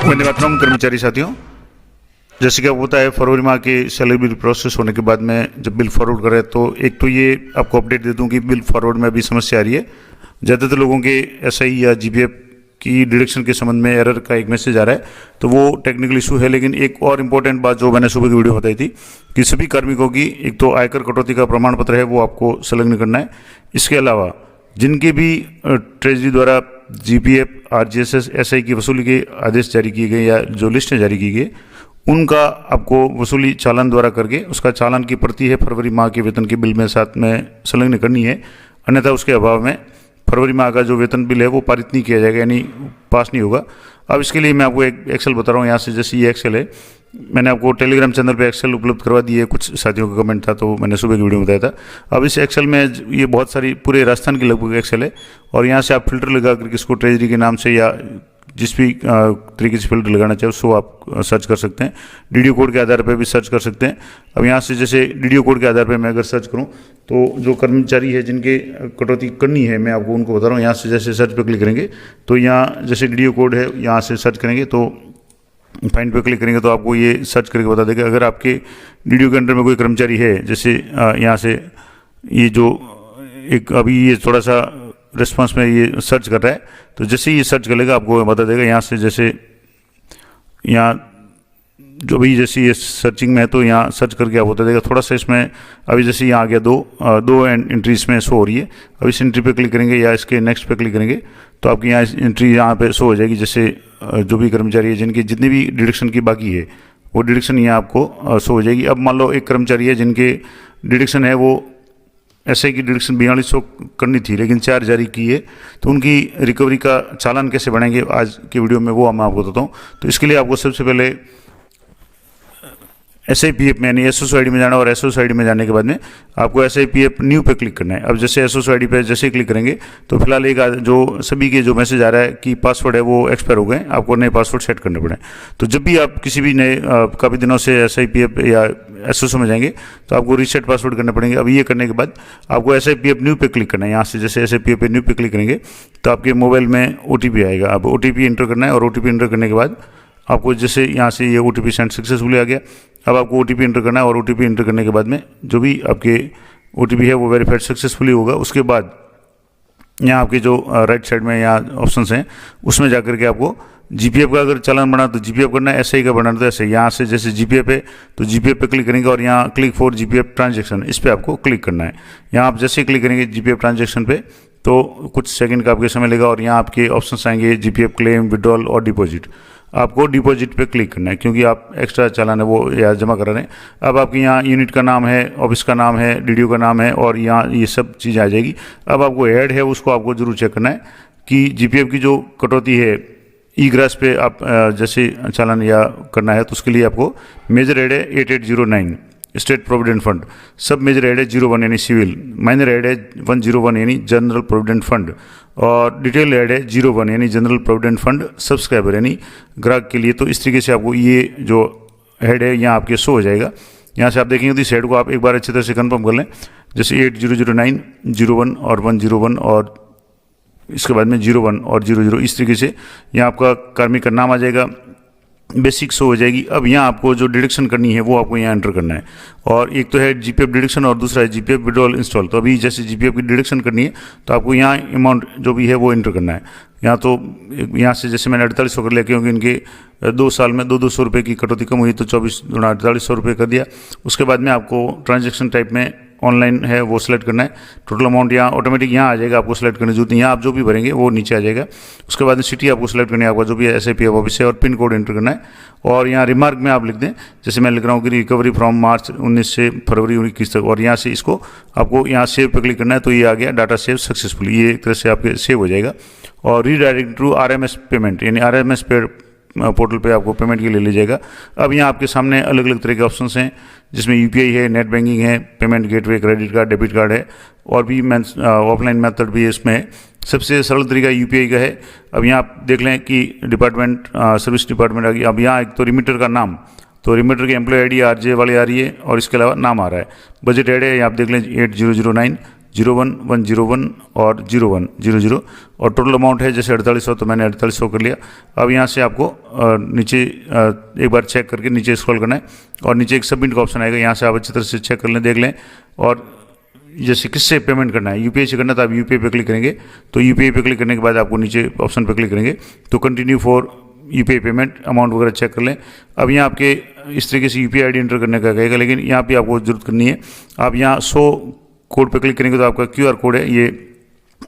वंदे मातरम कर्मचारी साथियों, जैसे कि आपको पता है फरवरी माह के सैलरी बिल प्रोसेस होने के बाद में जब बिल फॉरवर्ड करें तो एक तो ये आपको अपडेट दे दूं कि बिल फॉरवर्ड में अभी समस्या आ रही है। ज़्यादातर लोगों के एसआई या जीपीएफ की डिडक्शन के संबंध में एरर का एक मैसेज आ रहा है, तो वो टेक्निकल इशू है। लेकिन एक और इम्पोर्टेंट बात जो मैंने सुबह की वीडियो बताई थी कि सभी कार्मिकों की एक तो आयकर कटौती का प्रमाण पत्र है वो आपको संलग्न करना है। इसके अलावा जिनके भी ट्रेजरी द्वारा जीपीएफ, आरजीएसएस, एसआई की वसूली के आदेश जारी किए गए या जो लिस्टें जारी की गई उनका आपको वसूली चालान द्वारा करके उसका चालान की प्रति है फरवरी माह के वेतन के बिल में साथ में संलग्न करनी है। अन्यथा उसके अभाव में फरवरी माह का जो वेतन बिल है वो पारित नहीं किया जाएगा, यानी पास नहीं होगा। अब इसके लिए मैं आपको एक एक्सेल बता रहा हूँ यहाँ से। जैसे ये एक्सेल है, मैंने आपको टेलीग्राम चैनल पे एक्सेल उपलब्ध करवा दी है। कुछ साथियों का कमेंट था तो मैंने सुबह की वीडियो में बताया था। अब इस एक्सेल में ये बहुत सारी पूरे राजस्थान की लगभग एक्सेल है और यहाँ से आप फिल्टर लगा करके इसको ट्रेजरी के नाम से या जिस भी तरीके से फिल्टर लगाना चाहे उसको आप सर्च कर सकते हैं। डीडीओ कोड के आधार पर भी सर्च कर सकते हैं। अब यहाँ से जैसे डीडीओ कोड के आधार पर मैं अगर सर्च करूँ तो जो कर्मचारी है जिनके कटौती करनी है मैं आपको उनको बता रहा हूँ। यहाँ से जैसे सर्च पर क्लिक करेंगे तो यहाँ जैसे डीडीओ कोड है यहाँ से सर्च करेंगे तो फाइंड पे क्लिक करेंगे तो आपको ये सर्च करके बता देगा। अगर आपके डीडीओ के अंडर में कोई कर्मचारी है, जैसे यहाँ से ये जो एक अभी ये थोड़ा सा रिस्पांस में ये सर्च कर रहा है, तो जैसे ये सर्च करेगा आपको बता देगा। यहाँ से जैसे यहाँ जो भी जैसे ये सर्चिंग में है तो यहाँ सर्च करके आप बता देगा। थोड़ा सा इसमें अभी जैसे यहाँ आ गया दो एंट्री इसमें शो हो रही है। अब इस एंट्री पे क्लिक करेंगे या इसके नेक्स्ट पे क्लिक करेंगे तो आपकी यहाँ एंट्री यहाँ पे शो हो जाएगी। जैसे जो भी कर्मचारी है जिनकी जितनी भी डिडक्शन की बाकी है वो डिडक्शन यहाँ आपको शो हो जाएगी। अब मान लो एक कर्मचारी है जिनके डिडक्शन है वो एसआई की डिडक्शन 4200 करनी थी लेकिन 4 जारी की है, तो उनकी रिकवरी का चालान कैसे बनाएंगे आज की वीडियो में वो मैं आपको बताता हूँ। तो इसके लिए आपको सबसे पहले SIPF में यानी SSOID में जाना और SSOID में जाने के बाद में आपको SIPF न्यू पे क्लिक करना है। अब जैसे SSOID पे जैसे क्लिक करेंगे तो फिलहाल एक जो सभी के जो मैसेज आ रहा है कि पासवर्ड है वो एक्सपायर हो गए, आपको नए पासवर्ड सेट करने पड़े। तो जब भी आप किसी भी नए काफ़ी दिनों से SIPF या SSO में जाएंगे तो आपको रीसेट पासवर्ड करने पड़ेंगे। अब ये करने के बाद आपको SIPF न्यू पे क्लिक करना है। यहाँ से जैसे SIPF पे न्यू पे क्लिक करेंगे तो आपके मोबाइल में OTP आएगा। अब OTP इंटर करना है और OTP इंटर करने के बाद आपको जैसे यहाँ से ये OTP सेंड सक्सेसफुली आ गया। अब आपको OTP इंटर करना है और OTP इंटर करने के बाद में जो भी आपके OTP है वो वेरीफाइड सक्सेसफुली होगा। उसके बाद यहाँ आपके जो राइट साइड में यहाँ ऑप्शंस हैं उसमें जाकर के आपको जीपीएफ का अगर चालान बना तो जीपीएफ करना है, एसआई का बनाना तो एसआई। यहाँ से जैसे जीपीएफ है तो जीपीएफ पे क्लिक करेंगे और यहाँ क्लिक फॉर जीपीएफ ट्रांजैक्शन इस पर आपको क्लिक करना है। यहाँ आप जैसे क्लिक करेंगे जीपीएफ ट्रांजैक्शन पे तो कुछ सेकंड का आपके समय लेगा और यहाँ आपके ऑप्शंस आएंगे जीपीएफ क्लेम, विड्रॉल और डिपॉजिट। आपको डिपॉजिट पे क्लिक करना है क्योंकि आप एक्स्ट्रा चालान है वो यहाँ जमा करा रहे हैं। अब आपके यहाँ यूनिट का नाम है, ऑफिस का नाम है, डीडीओ का नाम है और यहाँ ये सब चीज़ आ जाएगी। अब आपको हेड है उसको आपको जरूर चेक करना है कि जीपीएफ की जो कटौती है ई ग्रास पे आप जैसे चालान या करना है तो उसके लिए आपको मेजर हेड है 8809 स्टेट प्रोविडेंट फंड, सब मेजर हेड है 01 यानी सिविल, माइनर हेड है 101 यानी जनरल प्रोविडेंट फंड और डिटेल हेड है 01 यानी जनरल प्रोविडेंट फंड सब्सक्राइबर यानी ग्राहक के लिए। तो इस तरीके से आपको ये जो हेड है यहाँ आपके शो हो जाएगा। यहाँ से आप देखेंगे तो इस हेड को आप एक बार अच्छी तरह से कंफर्म कर लें। जैसे 8009 01 और 101 और इसके बाद में 01 और 00 इस तरीके से यहाँ आपका कार्मिक का नाम आ जाएगा, बेसिक शो हो जाएगी। अब यहाँ आपको जो डिडक्शन करनी है वो आपको यहाँ एंटर करना है और एक तो है जीपीएफ डिडक्शन और दूसरा है जीपीएफ विड्रॉल इंस्टॉल। तो अभी जैसे जीपीएफ की डिडक्शन करनी है तो आपको यहाँ अमाउंट जो भी है वो एंटर करना है। यहाँ तो यहाँ से जैसे मैंने 4800 कर लिया क्योंकि इनके 2 साल में 200 रुपये की कटौती कम हुई तो 24 गुणा 4800 रुपये कर दिया। उसके बाद में आपको ट्रांजेक्शन टाइप में ऑनलाइन है वो सिलेक्ट करना है। टोटल अमाउंट यहाँ ऑटोमेटिक यहाँ आ जाएगा, आपको सिलेक्ट करने की जरूरत नहीं। यहाँ आप जो भी भरेंगे वो नीचे आ जाएगा। उसके बाद में सिटी आपको सिलेक्ट करनी है, आपका जो भी SIPF ऑफिस है और पिन कोड एंटर करना है और यहाँ रिमार्क में आप लिख दें जैसे मैं लिख रहा हूँ कि रिकवरी फ्रॉम मार्च 19 से फरवरी 21 तक और यहाँ से इसको आपको यहाँ सेव पे क्लिक करना है। तो ये आ गया डाटा सेव सक्सेसफुली, ये एक तरह से आपके सेव हो जाएगा। और रीडायरेक्ट टू RMS पेमेंट यानी RMS पे पोर्टल पे आपको पेमेंट के लिए ले जाएगा। अब यहाँ आपके सामने अलग अलग तरह के ऑप्शंस हैं जिसमें UPI है, नेट बैंकिंग है, payment gateway, credit card, debit card है और भी ऑफलाइन मेथड भी है। इसमें सबसे सरल तरीका UPI का है। अब यहाँ आप देख लें कि डिपार्टमेंट सर्विस डिपार्टमेंट आ गई। अब यहाँ एक तो रिमीटर का नाम, तो रिमीटर की एम्प्लॉय ID RJ वाली आ रही है और इसके अलावा नाम आ रहा है। बजट हेड है, आप देख लें 8009 01101 और 0100 और टोटल अमाउंट है जैसे 4800, तो मैंने 4800 कर लिया। अब यहाँ से आपको नीचे एक बार चेक करके नीचे स्क्रॉल करना है और नीचे एक सबमिट का ऑप्शन आएगा, यहाँ से आप अच्छी तरह से चेक कर लें, देख लें। और जैसे किससे पेमेंट करना है, यूपीआई से करना है तो आप यूपीआई पे क्लिक करेंगे। तो यूपीआई पे क्लिक करने के बाद आपको नीचे ऑप्शन पे क्लिक करेंगे तो continue for UPI payment, amount वगैरह चेक कर लें। अब यहाँ आपके इस तरीके से यूपीआई आईडी एंटर करने का कहेगा, लेकिन यहाँ पे आपको जरूरत करनी है, आप यहाँ 100 कोड पे क्लिक करेंगे तो आपका QR कोड है ये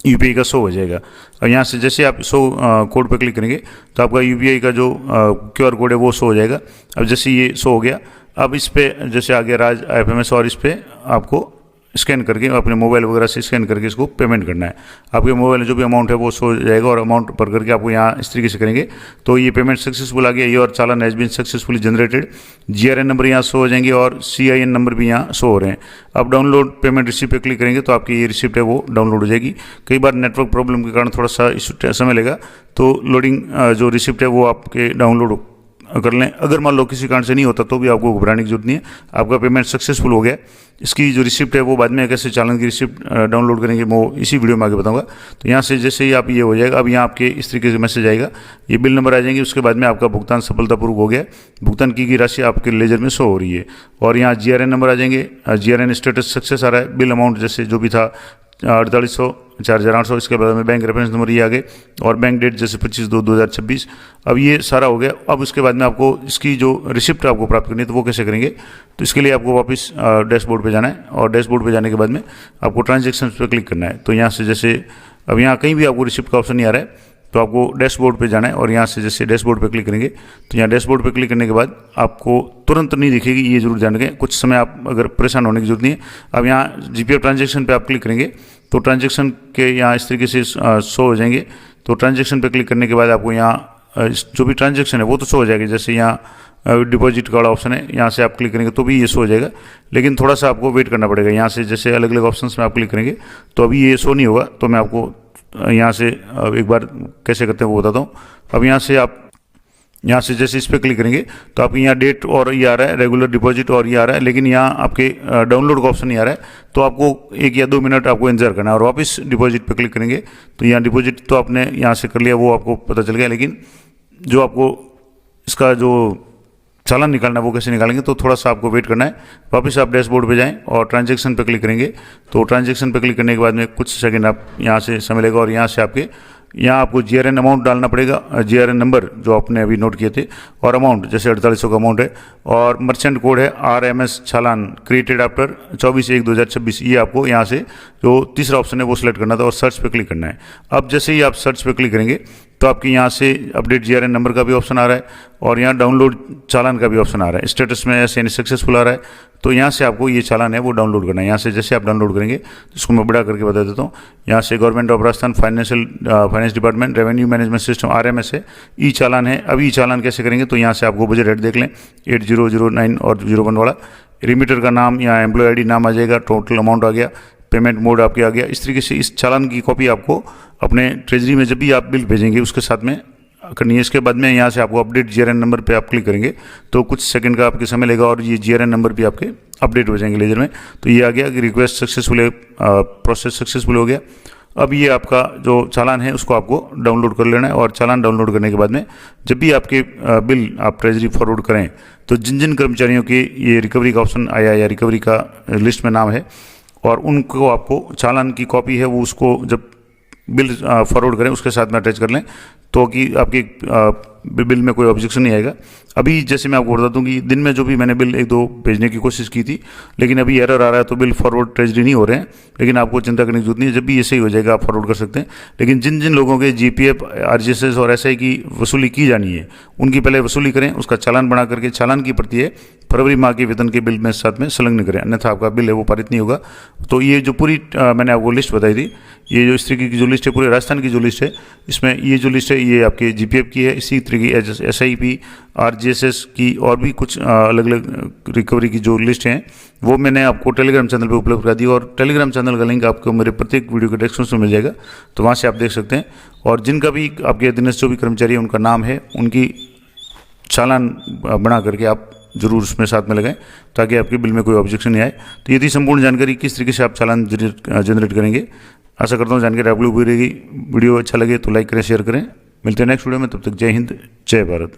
यूपीआई का शो हो जाएगा। और यहाँ से जैसे आप 100 कोड पे क्लिक करेंगे तो आपका यूपीआई का जो QR कोड है वो शो हो जाएगा। अब जैसे ये शो हो गया, अब इस पर जैसे आगे राज FMS और इस पर आपको स्कैन करके अपने मोबाइल वगैरह से स्कैन करके इसको पेमेंट करना है। आपके मोबाइल में जो भी अमाउंट है वो शो हो जाएगा और अमाउंट भर करके आपको यहाँ इस तरीके से करेंगे तो ये पेमेंट सक्सेसफुल आ गया, ये और चालान has been successfully generated. GRN number यहाँ शो हो जाएंगे और CIN नंबर भी यहाँ शो हो रहे हैं। अब डाउनलोड पेमेंट रिसिप्ट पे क्लिक करेंगे तो आपकी ये रिसिप्ट है वो डाउनलोड हो जाएगी। कई बार नेटवर्क प्रॉब्लम के कारण थोड़ा सा समय लेगा, तो लोडिंग जो रिसिप्ट है वो आपके डाउनलोड कर लें। अगर मान लो किसी कारण से नहीं होता तो भी आपको घबराने की जरूरत नहीं है, आपका पेमेंट सक्सेसफुल हो गया। इसकी जो रिसिप्ट है वो बाद में कैसे चालान की रिसिप्ट डाउनलोड करेंगे वो इसी वीडियो में आगे बताऊंगा। तो यहाँ से जैसे ही आप ये हो जाएगा, अब यहाँ आपके इस तरीके से मैसेज आएगा, ये बिल नंबर आ जाएंगे, उसके बाद में आपका भुगतान सफलतापूर्वक हो गया, भुगतान की गई राशि आपके लेजर में शो हो रही है। और यहाँ GRN नंबर आ जाएंगे, GRN स्टेटस सक्सेस आ रहा है, बिल अमाउंट जैसे जो भी था 4800 4800, इसके बाद में बैंक रेफरेंस नंबर ये आ गए और बैंक डेट जैसे 25/2/2026। अब ये सारा हो गया। अब उसके बाद में आपको इसकी जो रिसिप्ट आपको प्राप्त करनी है तो वो कैसे करेंगे, तो इसके लिए आपको वापस डैशबोर्ड पे जाना है और डैशबोर्ड पे जाने के बाद में आपको ट्रांजेक्शन पे क्लिक करना है। तो यहाँ से जैसे अब यहाँ कहीं भी आपको रिसिप्ट का ऑप्शन नहीं आ रहा है तो आपको डैशबोर्ड पे जाना है और यहाँ से जैसे डैशबोर्ड पे क्लिक करेंगे तो यहाँ डैशबोर्ड पे क्लिक करने के बाद आपको तुरंत नहीं दिखेगी, ये जरूर जान के कुछ समय आप अगर परेशान होने की जरूरत नहीं है। अब यहाँ GPF ट्रांजेक्शन पे आप क्लिक करेंगे तो ट्रांजेक्शन के यहाँ इस तरीके से शो हो जाएंगे। तो ट्रांजेक्शन पे क्लिक करने के बाद आपको यहाँ जो भी ट्रांजेक्शन है वो तो शो हो जाएगी, जैसे यहाँ डिपॉजिट का ऑप्शन है, यहाँ से आप क्लिक करेंगे तो भी ये शो हो जाएगा, लेकिन थोड़ा सा आपको वेट करना पड़ेगा। यहाँ से जैसे अलग अलग ऑप्शन में आप क्लिक करेंगे तो अभी ये शो नहीं होगा, तो मैं आपको यहाँ से एक बार कैसे करते हैं वो बताता हूँ। अब यहाँ से आप यहाँ से जैसे इस पर क्लिक करेंगे तो आपके यहाँ डेट और ये आ रहा है, रेगुलर डिपॉजिट और ये आ रहा है, लेकिन यहाँ आपके डाउनलोड का ऑप्शन नहीं आ रहा है, तो आपको 1 या 2 मिनट आपको इंतजार करना है और वापस डिपॉजिट पे क्लिक करेंगे तो यहाँ डिपॉजिट तो आपने यहाँ से कर लिया, वो आपको पता चल गया, लेकिन जो आपको इसका जो चालान निकालना है वो कैसे निकालेंगे, तो थोड़ा सा आपको वेट करना है। वापस आप डैशबोर्ड पे जाएं और ट्रांजैक्शन पे क्लिक करेंगे तो ट्रांजैक्शन पे क्लिक करने के बाद में कुछ सेकंड आप यहाँ से समय लेगा और यहाँ से यहाँ आपको GRN अमाउंट डालना पड़ेगा, GRN नंबर जो आपने अभी नोट किए थे, और अमाउंट जैसे 4800 का अमाउंट है, और मर्चेंट कोड है RMS चालान क्रिएटेड आफ्टर 24/1/2026। ये आपको यहाँ से जो तीसरा ऑप्शन है वो सिलेक्ट करना था और सर्च पे क्लिक करना है। अब जैसे ही आप सर्च पे क्लिक करेंगे तो आपके यहाँ से अपडेट GRN नंबर का भी ऑप्शन आ रहा है और यहाँ डाउनलोड चालान का भी ऑप्शन आ रहा है। स्टेटस में ऐसे यानी सक्सेसफुल आ रहा है, तो यहाँ से आपको ये चालान है वो डाउनलोड करना है। यहाँ से जैसे आप डाउनलोड करेंगे तो इसको मैं बड़ा करके बता देता हूँ। यहाँ से government of Rajasthan finance department revenue management system RMS है, ई चालान है। अब ई चालान कैसे करेंगे, तो यहाँ से आपको बजट रेट देख लें 8009 और 01 वाला, रिमीटर का नाम, यहाँ एम्प्लॉय ID नाम आ जाएगा, टोटल अमाउंट आ गया, पेमेंट मोड आपके आ गया। इस तरीके से इस चालान की कॉपी आपको अपने ट्रेजरी में जब भी आप बिल भेजेंगे उसके साथ में करनी है। इसके बाद में यहाँ से आपको अपडेट GRN नंबर पे आप क्लिक करेंगे तो कुछ सेकंड का आपके समय लेगा और ये GRN नंबर भी आपके अपडेट हो जाएंगे लेजर में। तो ये आ गया कि रिक्वेस्ट सक्सेसफुल है, प्रोसेस सक्सेसफुल हो गया। अब ये आपका जो चालान है उसको आपको डाउनलोड कर लेना है और चालान डाउनलोड करने के बाद में जब भी आपके बिल आप ट्रेजरी फॉरवर्ड करें तो जिन जिन कर्मचारियों के ये रिकवरी का ऑप्शन आया या रिकवरी का लिस्ट में नाम है और उनको आपको चालान की कॉपी है वो उसको जब बिल फॉरवर्ड करें उसके साथ में अटैच कर लें तो कि आपके बिल में कोई ऑब्जेक्शन नहीं आएगा। अभी जैसे मैं आपको बता दूं कि दिन में जो भी मैंने बिल 1-2 भेजने की कोशिश की थी, लेकिन अभी एरर आ रहा है तो बिल फॉरवर्ड ट्रेजरी नहीं हो रहे हैं, लेकिन आपको चिंता करने की जरूरत नहीं है, जब भी ये सही हो जाएगा आप फॉरवर्ड कर सकते हैं। लेकिन जिन जिन लोगों के GPF RGSS और SI की वसूली की जानी है उनकी पहले वसूली करें, उसका चालान बना करके चालान की प्रति है फरवरी माह के वेतन के बिल में साथ में संलग्न करें, अन्यथा आपका बिल है वो पारित नहीं होगा। तो ये जो पूरी मैंने आपको लिस्ट बताई थी, ये जो इस तरीके की जो लिस्ट है पूरे राजस्थान की जो लिस्ट है, इसमें ये जो लिस्ट है ये आपके GPF की है, इसी तरीके की SIP RGSS की और भी कुछ अलग अलग रिकवरी की जो लिस्ट हैं वो मैंने आपको टेलीग्राम चैनल पे उपलब्ध करा दी और टेलीग्राम चैनल का लिंक आपको मेरे प्रत्येक वीडियो के डिस्क्रिप्शन में मिल जाएगा, तो वहाँ से आप देख सकते हैं। और जिनका भी आपके अधीनस्थ जो भी कर्मचारी है उनका नाम है, उनकी चालान बना करके आप जरूर उसमें साथ में लगाएं ताकि आपके बिल में कोई ऑब्जेक्शन नहीं आए। तो ये थी संपूर्ण जानकारी किस तरीके से आप चालान जनरेट करेंगे। आशा करता हूँ जानकारी आपको उपयोगी रहेगी। वीडियो अच्छा लगे तो लाइक करें, शेयर करें। मिलते हैं नेक्स्ट वीडियो में, तब तक जय हिंद, जय भारत।